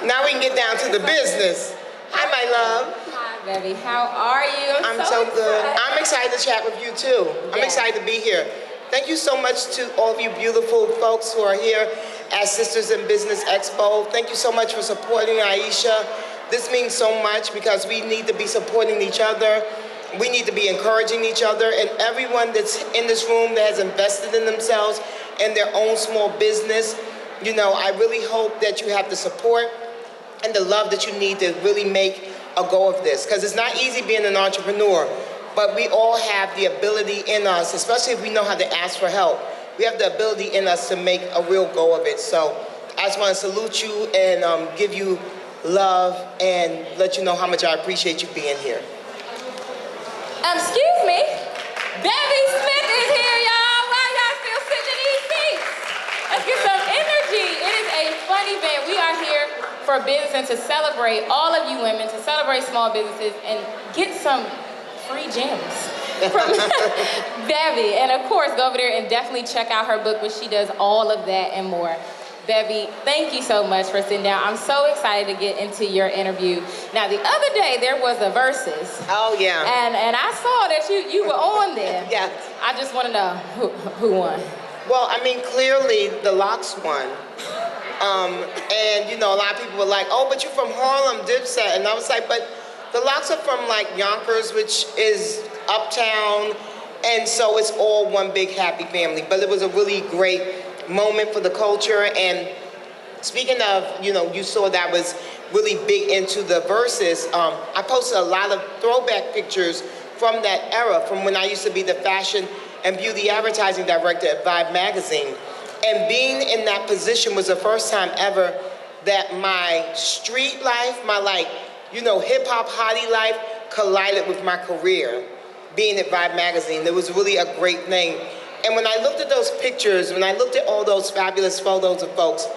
Now we can get down to the business. Hi, my love. Hi, Bevy. How are you? I'm so good. I'm excited to chat with you, too. I'm excited to be here. Thank you so much to all of you beautiful folks who are here at Sistahs In Business Expo. Thank you so much for supporting Aisha. This means so much because we need to be supporting each other. We need to be encouraging each other, and everyone that's in this room that has invested in themselves and their own small business, you know, I really hope that you have the support and the love that you need to really make a go of this, because it's not easy being an entrepreneur, but we all have the ability in us, especially if we know how to ask for help. We have the ability in us to make a real go of it. So I just want to salute you and give you love and let you know how much I appreciate you being here. Excuse me, Bevy Smith is here, y'all. Why y'all still sitting in these seats? Let's get some energy. It is a fun event. We are here for business and to celebrate all of you women, to celebrate small businesses and get some free gems from Bevy. And of course, go over there and definitely check out her book, where she does all of that and more. Bevy, thank you so much for sitting down. I'm so excited to get into your interview. Now, the other day, there was a Versus. Oh, yeah. And I saw that you were on there. Yes. I just want to know who won. Well, I mean, clearly, the Locks won. And, you know, a lot of people were like, oh, but you're from Harlem, Dipset. And I was like, but the Locks are from, like, Yonkers, which is uptown. And so it's all one big happy family. But it was a really great moment for the culture. And speaking of, you know, you saw that I was really big into the Versus. I posted a lot of throwback pictures from that era, from when I used to be the fashion and beauty advertising director at Vibe magazine. And being in that position was the first time ever that my street life, my, like, you know, hip hop hottie life collided with my career being at Vibe magazine. It was really a great thing. And when I looked at those pictures, when I looked at all those fabulous photos of folks,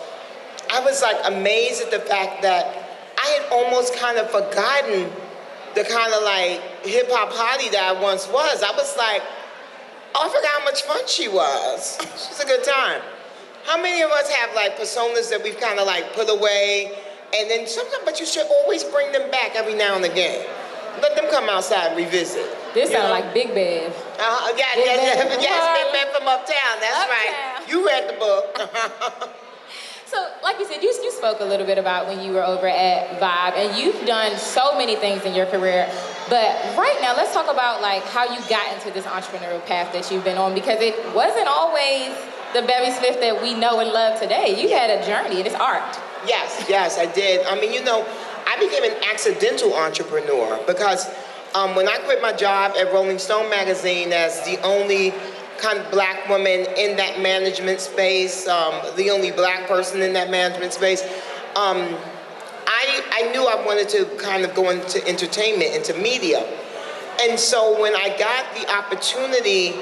I was like amazed at the fact that I had almost kind of forgotten the kind of like hip hop hottie that I once was. I was like, oh, I forgot how much fun she was. She's a good time. How many of us have like personas that we've kind of like put away, and then sometimes, but you should always bring them back every now and again. Let them come outside and revisit. This sounds like Big Bev. Yes, Big Bev from Uptown, that's right. You read the book. So, like you said, you spoke a little bit about when you were over at Vibe, and you've done so many things in your career. But right now, let's talk about like how you got into this entrepreneurial path that you've been on, because it wasn't always the Bevy Smith that we know and love today. You had a journey, and it's art. Yes, I did. I mean, you know, I became an accidental entrepreneur because when I quit my job at Rolling Stone magazine as the only kind of black woman in that management space, the only black person in that management space, I knew I wanted to kind of go into entertainment, into media. And so when I got the opportunity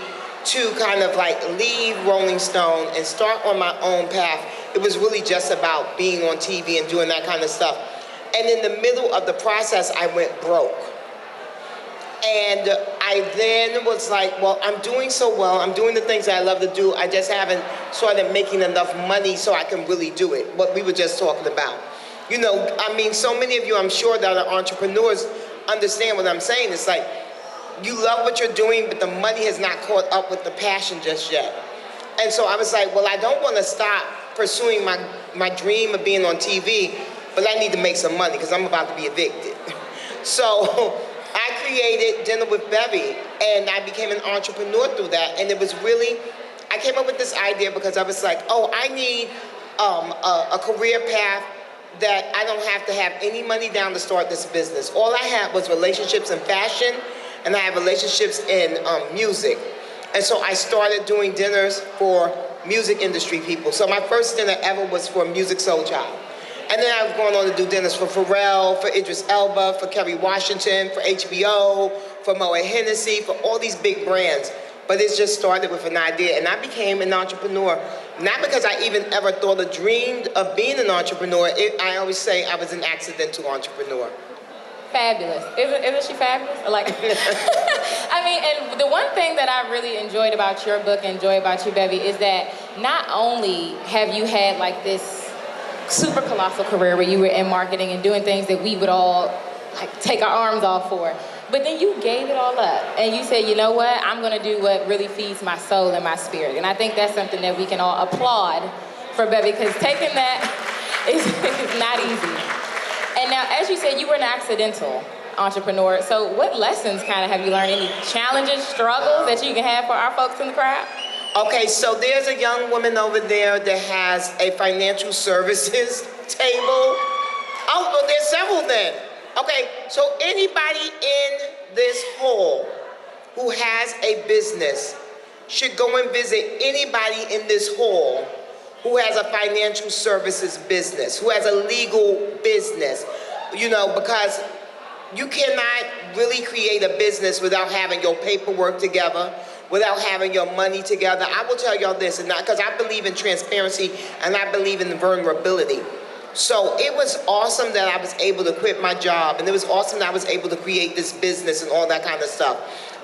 to kind of like leave Rolling Stone and start on my own path, it was really just about being on TV and doing that kind of stuff. And in the middle of the process, I went broke. And I then was like, well, I'm doing so well. I'm doing the things that I love to do. I just haven't started making enough money so I can really do it, what we were just talking about. You know, I mean, so many of you, I'm sure, that are entrepreneurs understand what I'm saying. It's like, you love what you're doing, but the money has not caught up with the passion just yet. And so I was like, well, I don't want to stop pursuing my dream of being on TV, but I need to make some money because I'm about to be evicted. So I created Dinner with Bevy, and I became an entrepreneur through that. And it was really, I came up with this idea because I was like, oh, I need a career path that I don't have to have any money down to start this business. All I had was relationships in fashion, and I have relationships in music. And so I started doing dinners for music industry people. So my first dinner ever was for Music Soul Child. And then I've gone on to do dinners for Pharrell, for Idris Elba, for Kerry Washington, for HBO, for Moet Hennessy, for all these big brands. But it just started with an idea, and I became an entrepreneur. Not because I even ever thought or dreamed of being an entrepreneur. I always say I was an accidental entrepreneur. Fabulous. Isn't she fabulous? Like, I mean, and the one thing that I really enjoyed about your book and enjoy about you, Bevy, is that not only have you had like this super colossal career where you were in marketing and doing things that we would all like take our arms off for. But then you gave it all up and you said, you know what, I'm gonna do what really feeds my soul and my spirit. And I think that's something that we can all applaud for Bevy, because taking that is not easy. And now, as you said, you were an accidental entrepreneur. So what lessons kind of have you learned? Any challenges, struggles that you can have for our folks in the crowd? Okay, so there's a young woman over there that has a financial services table. Oh, well, there's several then. Okay, so anybody in this hall who has a business should go and visit anybody in this hall who has a financial services business, who has a legal business, you know, because you cannot really create a business without having your paperwork together, without having your money together. I will tell y'all this, and because I believe in transparency and I believe in the vulnerability. So it was awesome that I was able to quit my job, and it was awesome that I was able to create this business and all that kind of stuff.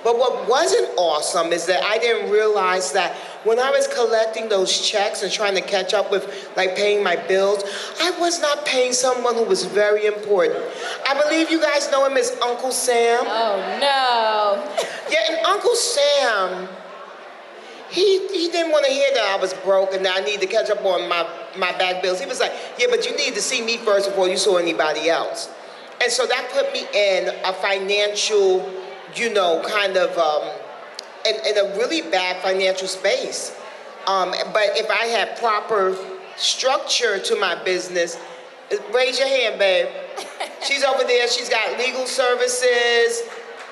But what wasn't awesome is that I didn't realize that when I was collecting those checks and trying to catch up with like paying my bills, I was not paying someone who was very important. I believe you guys know him as Uncle Sam. Oh no. Yeah, and Uncle Sam, he didn't want to hear that I was broke and that I needed to catch up on my back bills. He was like, yeah, but you need to see me first before you saw anybody else. And so that put me in a financial, you know, kind of, in a really bad financial space. But if I had proper structure to my business, raise your hand, babe. She's over there, she's got legal services,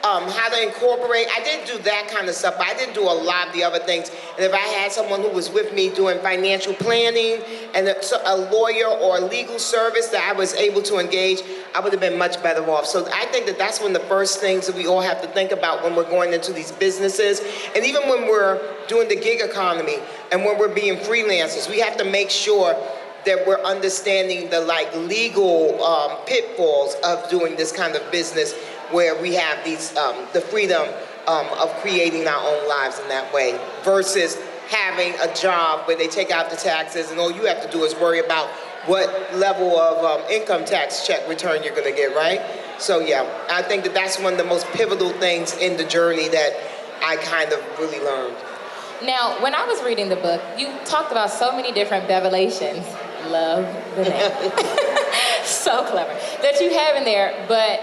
how to incorporate. I didn't do that kind of stuff, but I didn't do a lot of the other things. And if I had someone who was with me doing financial planning and a lawyer or a legal service that I was able to engage, I would have been much better off. So I think that that's one of the first things that we all have to think about when we're going into these businesses. And even when we're doing the gig economy and when we're being freelancers, we have to make sure that we're understanding the like legal pitfalls of doing this kind of business, where we have these the freedom of creating our own lives in that way, versus having a job where they take out the taxes and all you have to do is worry about what level of income tax check return you're gonna get, right? So yeah, I think that that's one of the most pivotal things in the journey that I kind of really learned. Now, when I was reading the book, you talked about so many different Bevelations. Love the name. So clever. That you have in there, but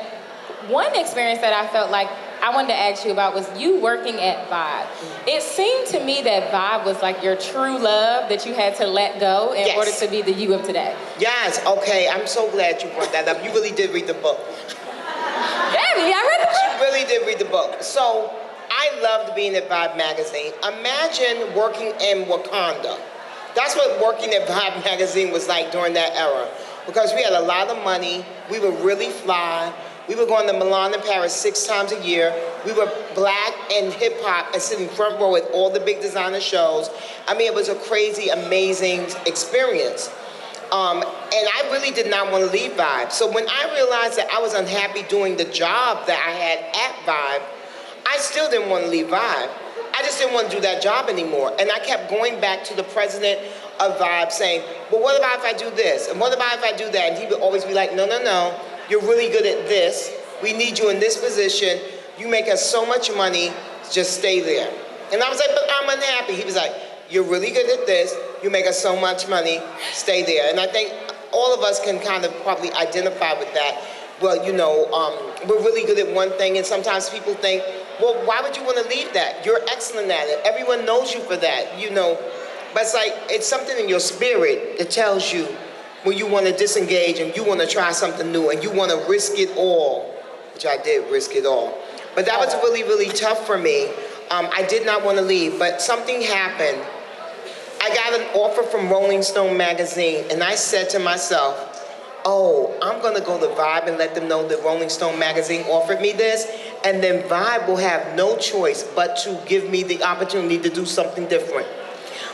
one experience that I felt like I wanted to ask you about was you working at Vibe. It seemed to me that Vibe was like your true love that you had to let go in order to be the you of today. Yes, okay, I'm so glad you brought that up. You really did read the book. Bevy, I read the book. She really did read the book. So I loved being at Vibe magazine. Imagine working in Wakanda. That's what working at Vibe magazine was like during that era, because we had a lot of money, we were really fly. We were going to Milan and Paris 6 times a year. We were black and hip hop and sitting front row at all the big designer shows. I mean, it was a crazy, amazing experience. And I really did not want to leave Vibe. So when I realized that I was unhappy doing the job that I had at Vibe, I still didn't want to leave Vibe. I just didn't want to do that job anymore. And I kept going back to the president of Vibe saying, well, what about if I do this? And what about if I do that? And he would always be like, no, no, no. You're really good at this. We need you in this position. You make us so much money, just stay there. And I was like, but I'm unhappy. He was like, you're really good at this. You make us so much money, stay there. And I think all of us can kind of probably identify with that. Well, you know, we're really good at one thing, and sometimes people think, well, why would you want to leave that? You're excellent at it. Everyone knows you for that, you know. But it's like, it's something in your spirit that tells you when you want to disengage and you want to try something new and you want to risk it all, which I did risk it all. But that was really, really tough for me. I did not want to leave, but something happened. I got an offer from Rolling Stone magazine, and I said to myself, oh, I'm going to go to Vibe and let them know that Rolling Stone magazine offered me this, and then Vibe will have no choice but to give me the opportunity to do something different.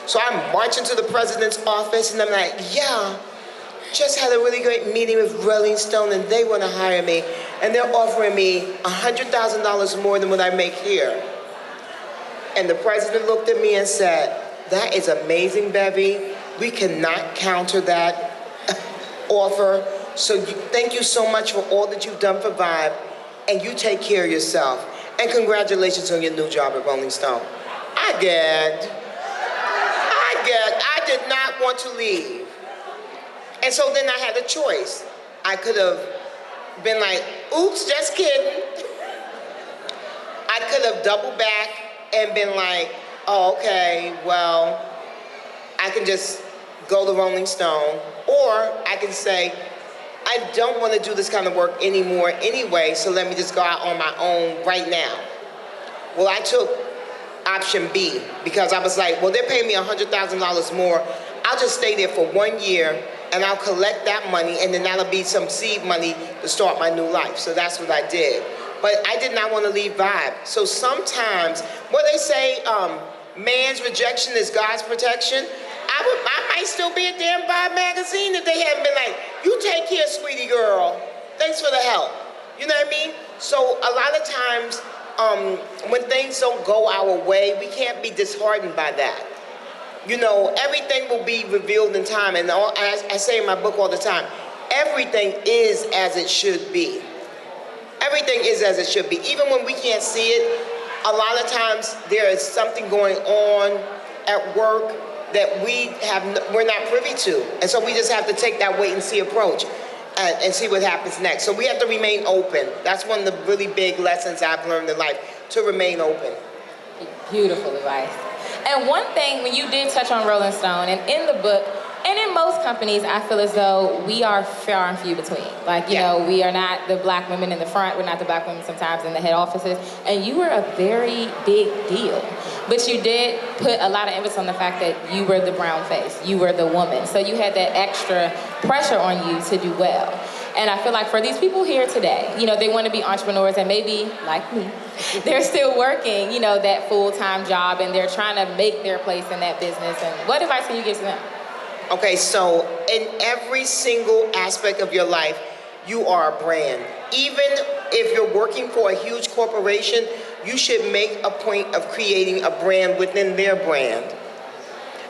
So I'm marching to the president's office, and I'm like, yeah, just had a really great meeting with Rolling Stone, and they want to hire me, and they're offering me $100,000 more than what I make here. And the president looked at me and said, that is amazing, Bevy. We cannot counter that. offer. So thank you so much for all that you've done for Vibe, and you take care of yourself. And congratulations on your new job at Rolling Stone. I did not want to leave. And so then I had a choice. I could have been like, oops, just kidding. I could have doubled back and been like, oh, okay, well, I can just go to Rolling Stone, or I can say, I don't want to do this kind of work anymore anyway, so let me just go out on my own right now. Well, I took option B, because I was like, well, they're paying me $100,000 more. I'll just stay there for 1 year, and I'll collect that money, and then that'll be some seed money to start my new life. So that's what I did. But I did not want to leave Vibe. So sometimes, what they say, man's rejection is God's protection. I might still be a damn Vibe magazine if they hadn't been like, you take care, sweetie girl. Thanks for the help. You know what I mean? So a lot of times, when things don't go our way, we can't be disheartened by that. You know, everything will be revealed in time. And I say in my book all the time, everything is as it should be. Everything is as it should be. Even when we can't see it, a lot of times there is something going on at work that we're not privy to. And so we just have to take that wait and see approach and see what happens next. So we have to remain open. That's one of the really big lessons I've learned in life, to remain open. Beautiful advice. And one thing, when you did touch on Rolling Stone, and in the book, and in most companies, I feel as though we are far and few between. Like, you know, we are not the black women in the front, we're not the black women sometimes in the head offices, and you were a very big deal. But you did put a lot of emphasis on the fact that you were the brown face, you were the woman. So you had that extra pressure on you to do well. And I feel like for these people here today, you know, they want to be entrepreneurs, and maybe, like me, they're still working, you know, that full-time job, and they're trying to make their place in that business. And what advice can you give to them? Okay, so in every single aspect of your life, you are a brand. Even if you're working for a huge corporation, you should make a point of creating a brand within their brand.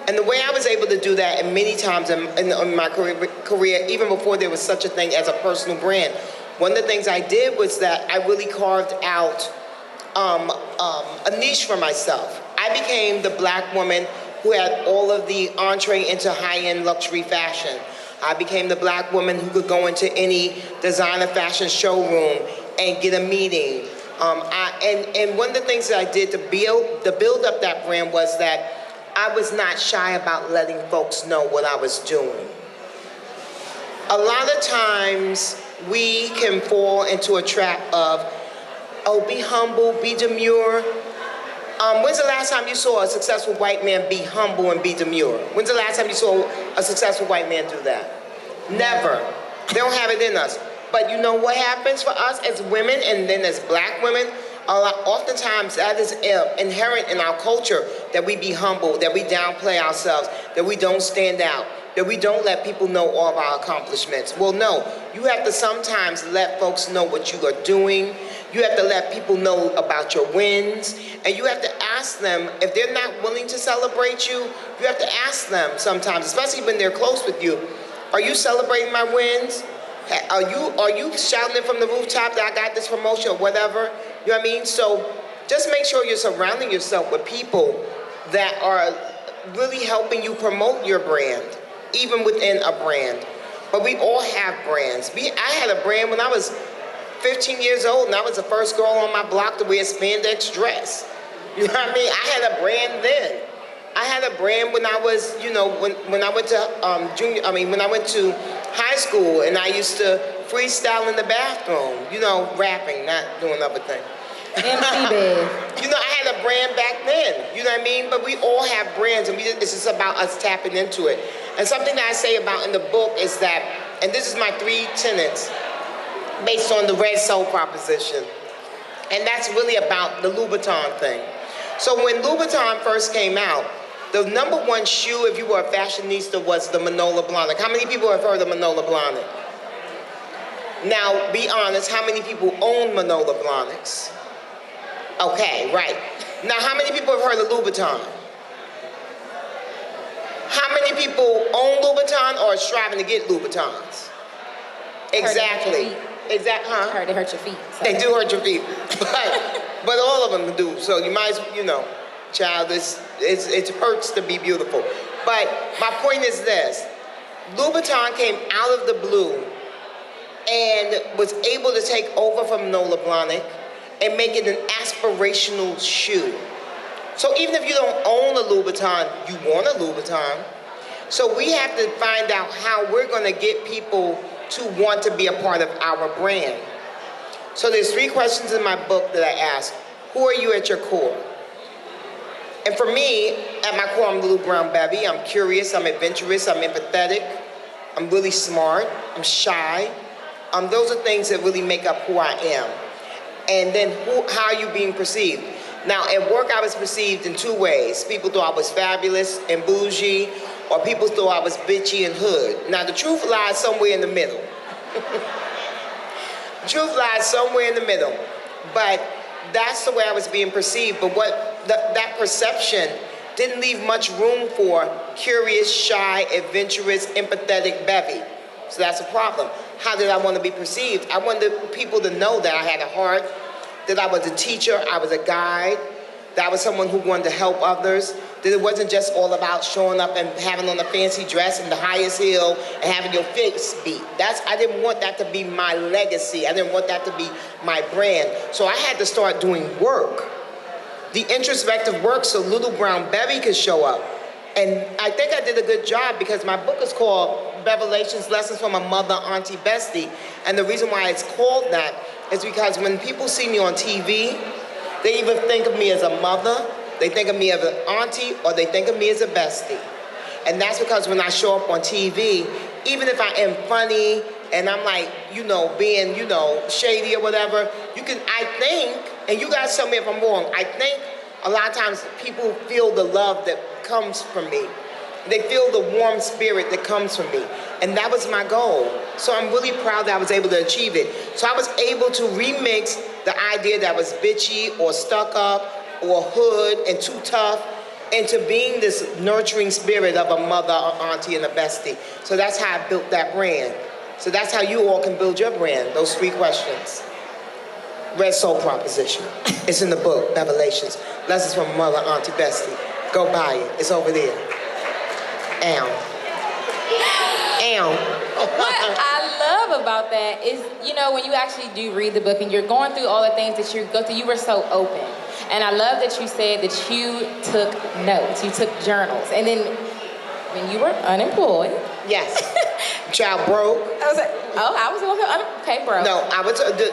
And the way I was able to do that, and many times in my career, even before there was such a thing as a personal brand, one of the things I did was that I really carved out a niche for myself. I became the black woman who had all of the entree into high-end luxury fashion. I became the black woman who could go into any designer fashion showroom and get a meeting. And one of the things that I did to build up that brand was that I was not shy about letting folks know what I was doing. A lot of times we can fall into a trap of, oh, be humble, be demure. When's the last time you saw a successful white man be humble and be demure? When's the last time you saw a successful white man do that? Never. They don't have it in us. But you know what happens for us as women, and then as black women? Oftentimes that is inherent in our culture, that we be humble, that we downplay ourselves, that we don't stand out, that we don't let people know all of our accomplishments. Well, no, you have to sometimes let folks know what you are doing. You have to let people know about your wins, and you have to ask them, if they're not willing to celebrate you, you have to ask them sometimes, especially when they're close with you, are you celebrating my wins? Are you shouting it from the rooftop that I got this promotion or whatever? You know what I mean? So just make sure you're surrounding yourself with people that are really helping you promote your brand, even within a brand. But we all have brands. I had a brand when I was 15 years old, and I was the first girl on my block to wear a spandex dress. You know what I mean? I had a brand then. I had a brand when I was, you know, when I went to when I went to high school, and I used to freestyle in the bathroom, you know, rapping, not doing other things. MC Bev. You know, I had a brand back then, you know what I mean? But we all have brands, and it's just about us tapping into it. And something that I say about in the book is that, and this is my 3 tenets based on the Red Soul proposition, and that's really about the Louboutin thing. So when Louboutin first came out, the #1 shoe, if you were a fashionista, was the Manolo Blahnik. How many people have heard of Manolo Blahnik? Now, be honest, how many people own Manolo Blahniks? Okay, right. Now, how many people have heard of Louboutin? How many people own Louboutin or are striving to get Louboutins? Exactly. Exactly. I Huh? heard it hurt your feet. So. They do hurt your feet, but all of them do. So you might, child, it hurts to be beautiful. But my point is this: Louboutin came out of the blue and was able to take over from Nola Blahnik and make it an aspirational shoe. So even if you don't own a Louboutin, you want a Louboutin. So we have to find out how we're going to get people to want to be a part of our brand. So there's 3 questions in my book that I ask. Who are you at your core? And for me, at my core, I'm Little Brown Bevy. I'm curious, I'm adventurous, I'm empathetic, I'm really smart, I'm shy. Those are things that really make up who I am. And then how are you being perceived? Now, at work, I was perceived in 2 ways. People thought I was fabulous and bougie, or people thought I was bitchy and hood. Now, the truth lies somewhere in the middle. The truth lies somewhere in the middle. But that's the way I was being perceived. But that perception didn't leave much room for curious, shy, adventurous, empathetic Bevy. So that's a problem. How did I want to be perceived? I wanted people to know that I had a heart, that I was a teacher, I was a guide, that I was someone who wanted to help others, that it wasn't just all about showing up and having on a fancy dress and the highest heel and having your face beat. I didn't want that to be my legacy. I didn't want that to be my brand. So I had to start doing work, the introspective work, so Little Brown Bevy could show up. And I think I did a good job because my book is called Bevelations, Lessons from a Mother, Auntie, Bestie. And the reason why it's called that is because when people see me on TV, they either think of me as a mother, they think of me as an auntie, or they think of me as a bestie. And that's because when I show up on TV, even if I am funny and I'm like, being, shady or whatever, I think, and you guys tell me if I'm wrong, I think a lot of times people feel the love that comes from me. They feel the warm spirit that comes from me. And that was my goal. So I'm really proud that I was able to achieve it. So I was able to remix the idea that I was bitchy or stuck up or hood and too tough into being this nurturing spirit of a mother, an auntie, and a bestie. So that's how I built that brand. So that's how you all can build your brand, those 3 questions. Red Soul Proposition. It's in the book, Bevelations. Lessons from a Mother, Auntie, Bestie. Go buy it. It's over there. Ow. What I love about that is, when you actually do read the book and you're going through all the things that you go through, you were so open. And I love that you said that you took notes, you took journals. And then when you were unemployed. Yes. Child broke. I was like, I was going to okay, broke. No,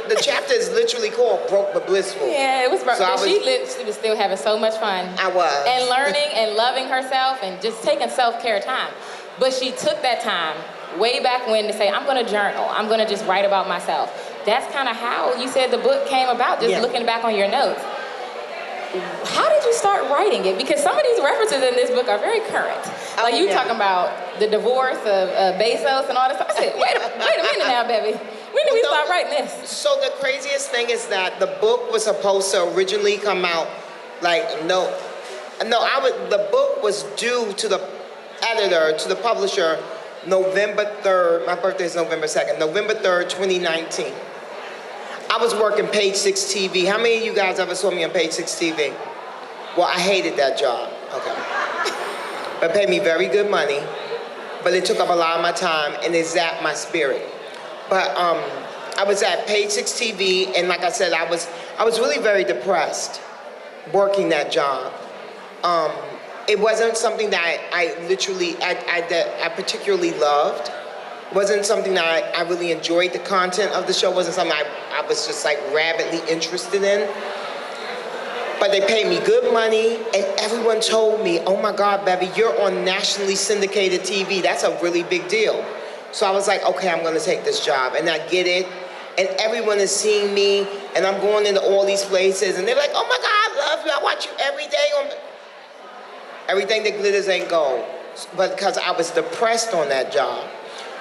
the chapter is literally called Broke but Blissful. Yeah, it was broke. So she was still having so much fun. I was. And learning and loving herself and just taking self-care time. But she took that time way back when to say, I'm going to journal. I'm going to just write about myself. That's kind of how you said the book came about, just looking back on your notes. How did you start writing it? Because some of these references in this book are very current. Like you talking about the divorce of Bezos and all this stuff. I said, wait a minute now, baby. When did we start writing this? So the craziest thing is that the book was supposed to originally come out the book was due to the editor, to the publisher, November 3rd. My birthday is November 2nd. November 3rd, 2019. I was working Page 6 TV. How many of you guys ever saw me on Page 6 TV? Well, I hated that job. Okay. But it paid me very good money, but it took up a lot of my time and it zapped my spirit. But I was at Page 6 TV, and like I said, I was really very depressed working that job. It wasn't something that I particularly loved. It wasn't something that I really enjoyed. The content of the show wasn't something I was just like rabidly interested in. But they paid me good money, and everyone told me, oh my God, Bevy, you're on nationally syndicated TV. That's a really big deal. So I was like, okay, I'm gonna take this job. And I get it, and everyone is seeing me, and I'm going into all these places, and they're like, oh my God, I love you, I watch you every day. Everything that glitters ain't gold. But because I was depressed on that job.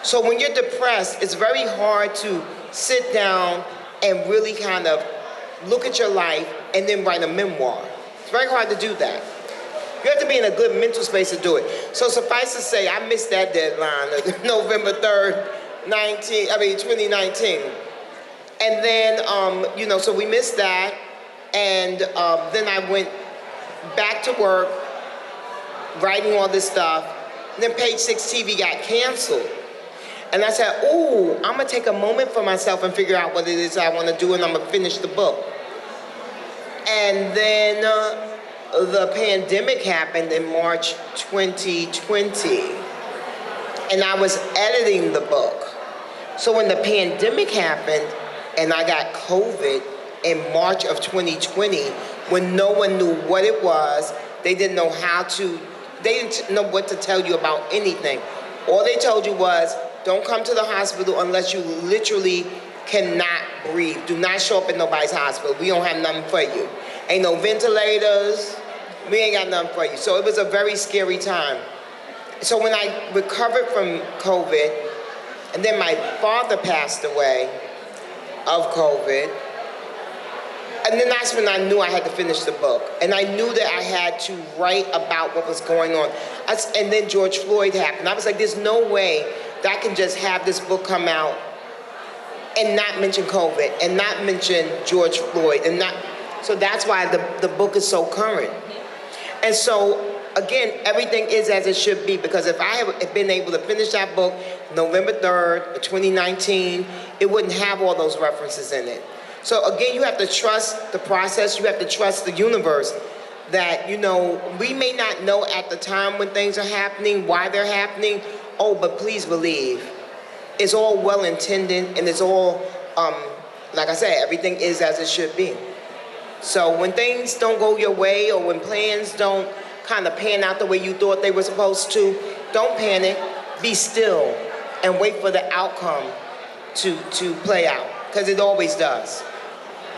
So when you're depressed, it's very hard to sit down and really kind of look at your life and then write a memoir. It's very hard to do that. You have to be in a good mental space to do it. So suffice to say, I missed that deadline, November 3rd, 2019. And then, you know, so we missed that. And then I went back to work, writing all this stuff. And then Page 6 TV got canceled. And I said, ooh, I'm gonna take a moment for myself and figure out what it is I wanna do, and I'm gonna finish the book. And then the pandemic happened in March 2020. And I was editing the book. So when the pandemic happened and I got COVID in March of 2020, when no one knew what it was, they didn't know they didn't know what to tell you about anything. All they told you was, don't come to the hospital unless you literally cannot breathe. Do not show up at nobody's hospital. We don't have nothing for you. Ain't no ventilators. We ain't got nothing for you. So it was a very scary time. So when I recovered from COVID, and then my father passed away of COVID, and then that's when I knew I had to finish the book. And I knew that I had to write about what was going on. And then George Floyd happened. I was like, there's no way that I can just have this book come out and not mention COVID and not mention George Floyd and not. So that's why the book is so current. And so, again, everything is as it should be, because if I had been able to finish that book November 3rd, 2019, it wouldn't have all those references in it. So again, you have to trust the process, you have to trust the universe that, you know, we may not know at the time when things are happening, why they're happening, but please believe, it's all well intended and it's all, like I said, everything is as it should be. So when things don't go your way or when plans don't kind of pan out the way you thought they were supposed to, don't panic, be still, and wait for the outcome to play out, because it always does.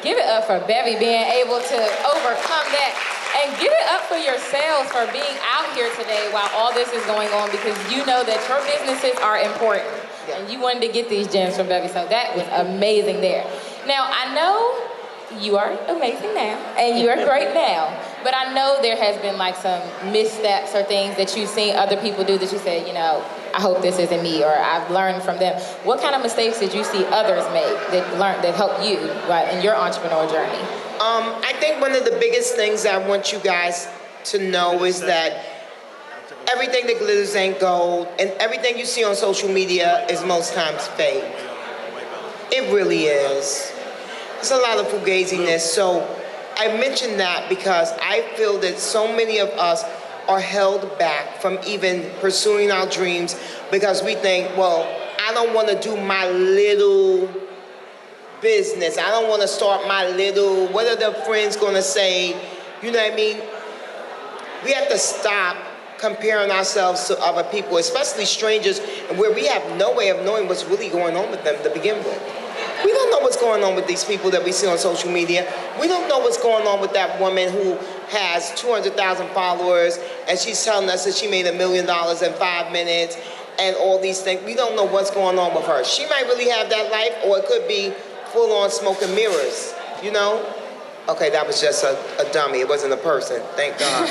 Give it up for Bevy being able to overcome that. And give it up for yourselves for being out here today while all this is going on, because you know that your businesses are important. Yeah. And you wanted to get these gems from Bevy, so that was amazing there. Now, I know you are amazing now, and you are great now, but I know there has been like some missteps or things that you've seen other people do that you said, you know, I hope this isn't me, or I've learned from them. What kind of mistakes did you see others make that helped you in your entrepreneurial journey? I think one of the biggest things I want you guys to know is that everything that glitters ain't gold, and everything you see on social media is most times fake. It really is. There's a lot of fugaziness. So I mention that because I feel that so many of us are held back from even pursuing our dreams because we think, well, I don't want to do my little business. I don't want to start my little, what are the friends going to say? You know what I mean? We have to stop comparing ourselves to other people, especially strangers, where we have no way of knowing what's really going on with them to begin with. We don't know what's going on with these people that we see on social media. We don't know what's going on with that woman who has 200,000 followers and she's telling us that she made $1 million in 5 minutes and all these things. We don't know what's going on with her. She might really have that life, or it could be full on smoke and mirrors, you know? Okay, that was just a dummy. It wasn't a person, thank God.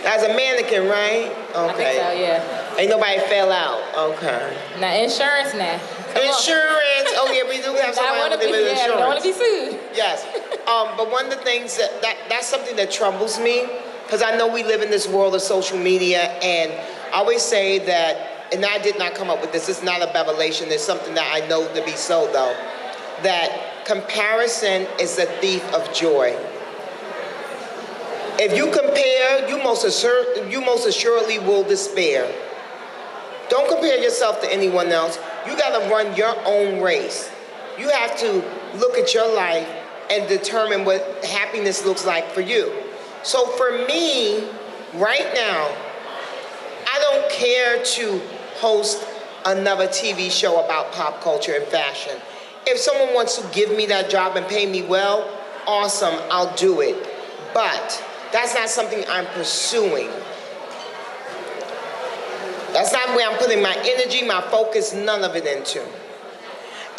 That's a mannequin, right? Okay. I think so, yeah. Ain't nobody fell out, okay. Now, insurance now. Insurance, oh yeah, we do have somebody with insurance. I don't want to be sued. Yes, but one of the things that's something that troubles me, because I know we live in this world of social media, and I always say that, and I did not come up with this, it's not a bevelation, it's something that I know to be so though, that comparison is the thief of joy. If you compare, you most assuredly will despair. Don't compare yourself to anyone else. You gotta run your own race. You have to look at your life and determine what happiness looks like for you. So for me, right now, I don't care to host another TV show about pop culture and fashion. If someone wants to give me that job and pay me well, awesome, I'll do it. But that's not something I'm pursuing. That's not where I'm putting my energy, my focus, none of it into.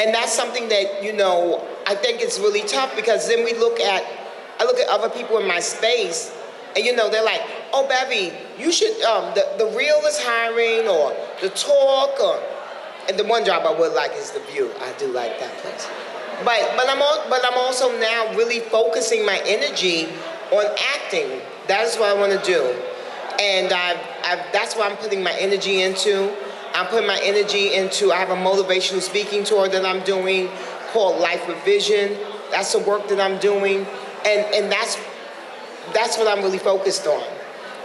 And that's something that, you know, I think it's really tough, because then I look at other people in my space, and you know, they're like, oh, Bevy, you should, the Real is hiring, or The Talk, or, And the one job I would like is the view. I do like that place. But I'm also now really focusing my energy on acting. That is what I want to do. And that's what I'm putting my energy into. I'm putting my energy into, I have a motivational speaking tour that I'm doing called Life with Vision. That's the work that I'm doing. And that's what I'm really focused on.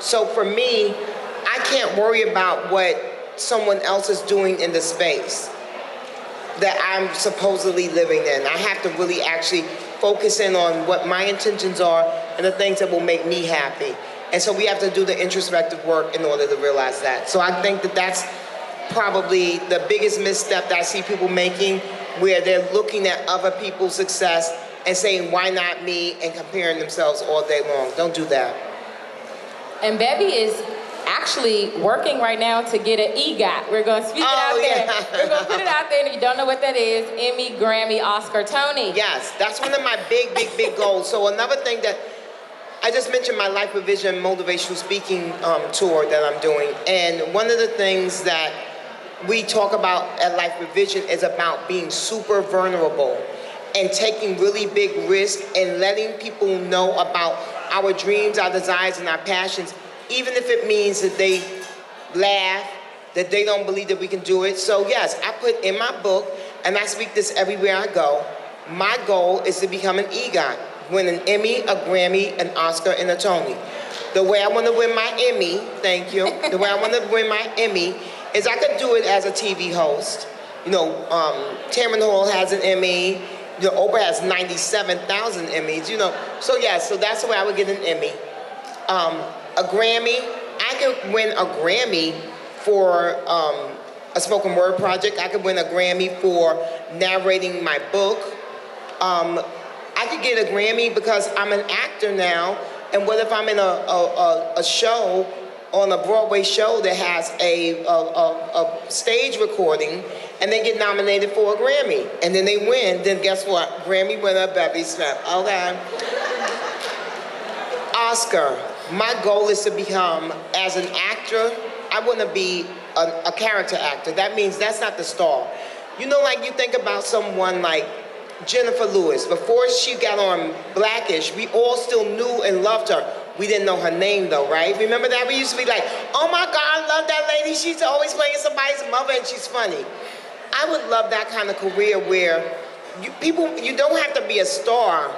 So for me, I can't worry about what someone else is doing in the space that I'm supposedly living in. I have to really actually focus in on what my intentions are and the things that will make me happy. And so we have to do the introspective work in order to realize that. So I think that that's probably the biggest misstep that I see people making, where they're looking at other people's success and saying, why not me, and comparing themselves all day long. Don't do that. And Bevy is actually working right now to get an EGOT. We're going to speak it out there. We're going to put it out there, and if you don't know what that is, Emmy, Grammy, Oscar, Tony. Yes, that's one of my big goals. So another thing that I just mentioned, my Life with Vision motivational speaking tour that I'm doing. And one of the things that we talk about at Life with Vision is about being super vulnerable and taking really big risks and letting people know about our dreams, our desires, and our passions, even if it means that they laugh, that they don't believe that we can do it. So yes, I put in my book, and I speak this everywhere I go, my goal is to become an EGOT, win an Emmy, a Grammy, an Oscar, and a Tony. The way I want to win my Emmy, thank you, the way I want to win my Emmy is I could do it as a TV host. You know, Tamron Hall has an Emmy. You know, Oprah has 97,000 Emmys, you know. So yeah, so that's the way I would get an Emmy. A Grammy, I could win a Grammy for a spoken word project. I could win a Grammy for narrating my book. I could get a Grammy because I'm an actor now, and what if I'm in a show, on a Broadway show that has a stage recording, and they get nominated for a Grammy, and then they win, then guess what? Grammy winner Bevy Smith, okay? Oscar, my goal is to become, as an actor, I want to be a character actor. That means that's not the star. You know, like you think about someone like Jennifer Lewis. Before she got on Blackish, we all still knew and loved her. We didn't know her name though, right? Remember that? We used to be like, oh my God, I love that lady. She's always playing somebody's mother and she's funny. I would love that kind of career where you don't have to be a star,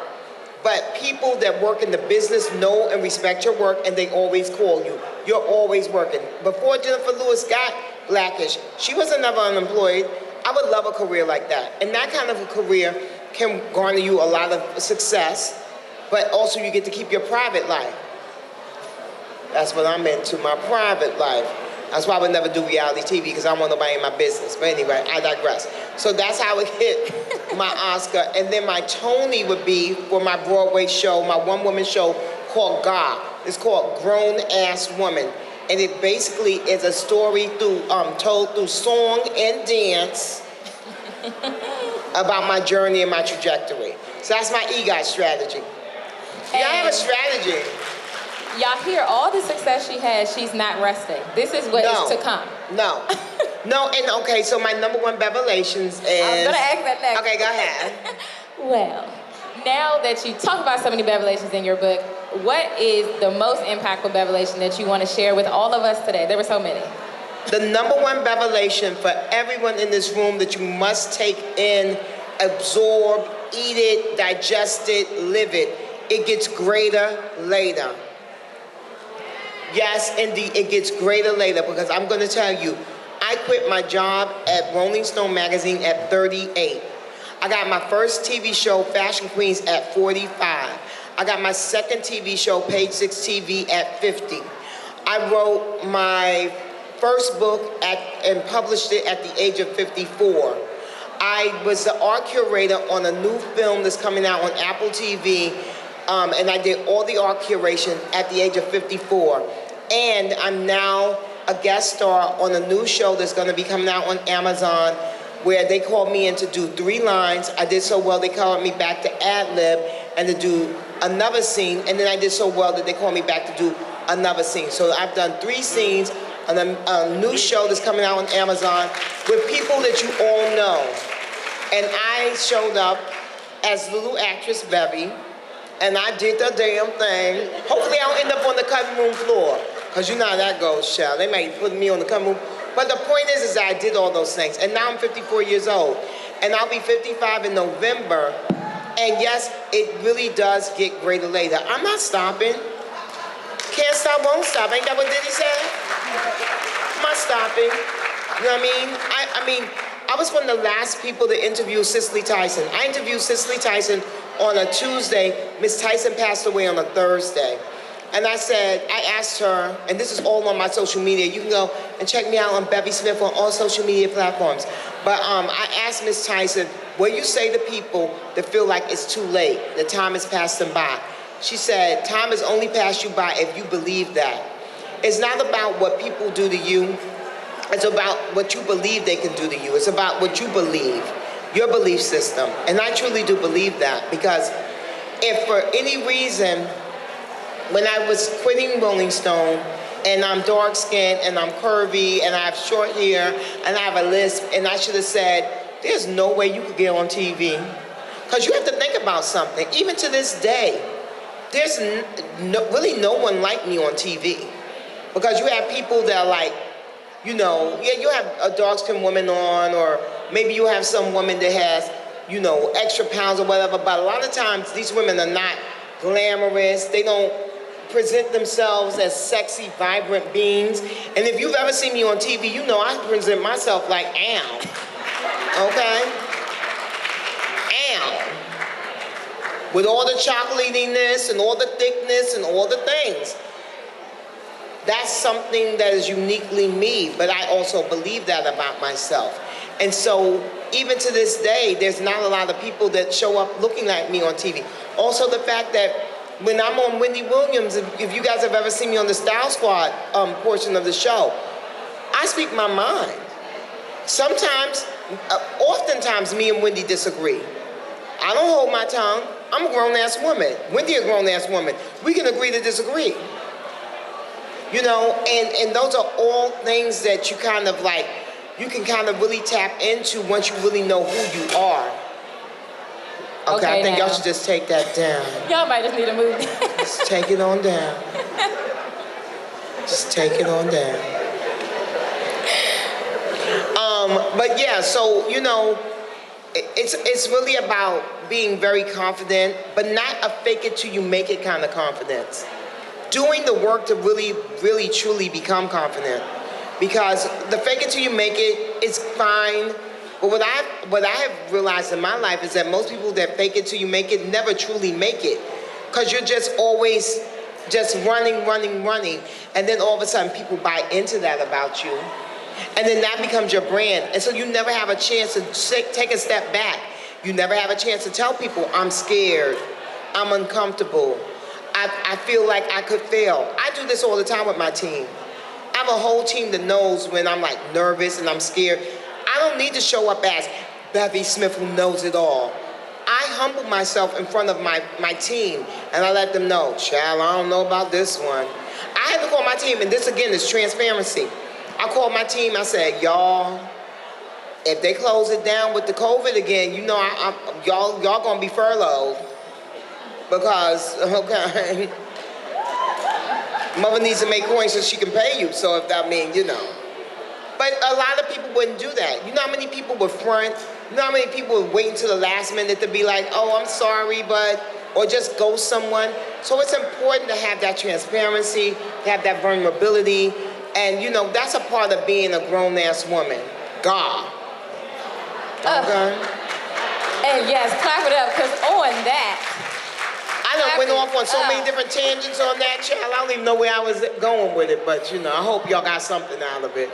but people that work in the business know and respect your work, and they always call you. You're always working. Before Jennifer Lewis got Blackish, she was never unemployed. I would love a career like that. And that kind of a career can garner you a lot of success, but also you get to keep your private life. That's what I'm into, my private life. That's why I would never do reality TV, because I don't want nobody in my business. But anyway, I digress. So that's how I would hit my Oscar. And then my Tony would be for my Broadway show, my one-woman show called God. It's called Grown Ass Woman. And it basically is a story told through song and dance about my journey and my trajectory. So that's my EGOT strategy. Yeah, I have a strategy. Y'all hear all the success she has, she's not resting. This is what is to come. No, and okay, so my number one Bevelations is... I was gonna ask that next. Okay, go ahead. Well, now that you talk about so many Bevelations in your book, what is the most impactful Bevelation that you want to share with all of us today? There were so many. The number one Bevelation for everyone in this room that you must take in, absorb, eat it, digest it, live it. It gets greater later. Yes, indeed, it gets greater later, because I'm going to tell you, I quit my job at Rolling Stone magazine at 38. I got my first TV show, Fashion Queens, at 45. I got my second TV show, Page 6 TV, at 50. I wrote my first book and published it at the age of 54. I was the art curator on a new film that's coming out on Apple TV, and I did all the art curation at the age of 54. And I'm now a guest star on a new show that's going to be coming out on Amazon, where they called me in to do 3 lines. I did so well, they called me back to ad-lib and to do another scene, and then I did so well that they called me back to do another scene. So I've done 3 scenes a new show that's coming out on Amazon with people that you all know. And I showed up as little actress Bevy, and I did the damn thing. Hopefully I don't end up on the cutting room floor, because you know how that goes, child. They might put me on the cutting room. But the point is that I did all those things. And now I'm 54 years old. And I'll be 55 in November. And yes, it really does get greater later. I'm not stopping. Can't stop, won't stop. Ain't that what Diddy said? I'm not stopping. You know what I mean? I was one of the last people to interview Cicely Tyson. I interviewed Cicely Tyson on a Tuesday. Miss Tyson passed away on a Thursday. And I asked her, and this is all on my social media. You can go and check me out on Bevy Smith on all social media platforms. But I asked Miss Tyson, what do you say to people that feel like it's too late, the time has passed them by? She said, time has only passed you by if you believe that. It's not about what people do to you. It's about what you believe they can do to you. It's about what you believe, your belief system. And I truly do believe that, because if for any reason, when I was quitting Rolling Stone, and I'm dark-skinned, and I'm curvy, and I have short hair, and I have a lisp, and I should have said, there's no way you could get on TV. Because you have to think about something. Even to this day, there's really no one like me on TV. Because you have people that are like, you know, yeah, you have a dark-skinned woman on, or maybe you have some woman that has, you know, extra pounds or whatever, but a lot of times these women are not glamorous. They don't present themselves as sexy, vibrant beings. And if you've ever seen me on TV, you know I present myself like am. Okay? Am. With all the chocolatiness and all the thickness and all the things. That's something that is uniquely me, but I also believe that about myself. And so, even to this day, there's not a lot of people that show up looking like me on TV. Also, the fact that when I'm on Wendy Williams, if you guys have ever seen me on the Style Squad portion of the show, I speak my mind. Sometimes, oftentimes, me and Wendy disagree. I don't hold my tongue. I'm a grown-ass woman. Wendy a grown-ass woman. We can agree to disagree. You know, and those are all things that you kind of like, you can kind of really tap into once you really know who you are. Okay, I think y'all should just take that down. Y'all might just need to move. Just take it on down. Just take it on down. But yeah, so, you know, it's really about being very confident, but not a fake it till you make it kind of confidence. Doing the work to really, really, truly become confident. Because the fake it till you make it is fine. But what I have realized in my life is that most people that fake it till you make it never truly make it. Because you're just always just running. And then all of a sudden people buy into that about you. And then that becomes your brand. And so you never have a chance to take a step back. You never have a chance to tell people, I'm scared, I'm uncomfortable. I feel like I could fail. I do this all the time with my team. I have a whole team that knows when I'm like nervous and I'm scared. I don't need to show up as Bevy Smith who knows it all. I humble myself in front of my team and I let them know, child, I don't know about this one. I had to call my team, and this again is transparency. I called my team, I said, y'all, if they close it down with the COVID again, you know y'all gonna be furloughed. Because, okay, mother needs to make coins so she can pay you. So if that means, you know. But a lot of people wouldn't do that. You know how many people would front? You know how many people would wait until the last minute to be like, oh, I'm sorry, but, or just ghost someone. So it's important to have that transparency, to have that vulnerability. And, you know, that's a part of being a grown-ass woman. God. Okay? And yes, clap it up, because on that, I done went off on so many different tangents on that, child. I don't even know where I was going with it, but you know, I hope y'all got something out of it.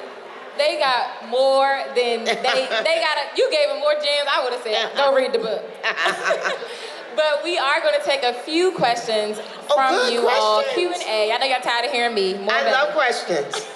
they got more than, you gave them more gems. I would have said, go read the book. But we are going to take a few questions from you all. Q&A. I know y'all tired of hearing me. I love questions.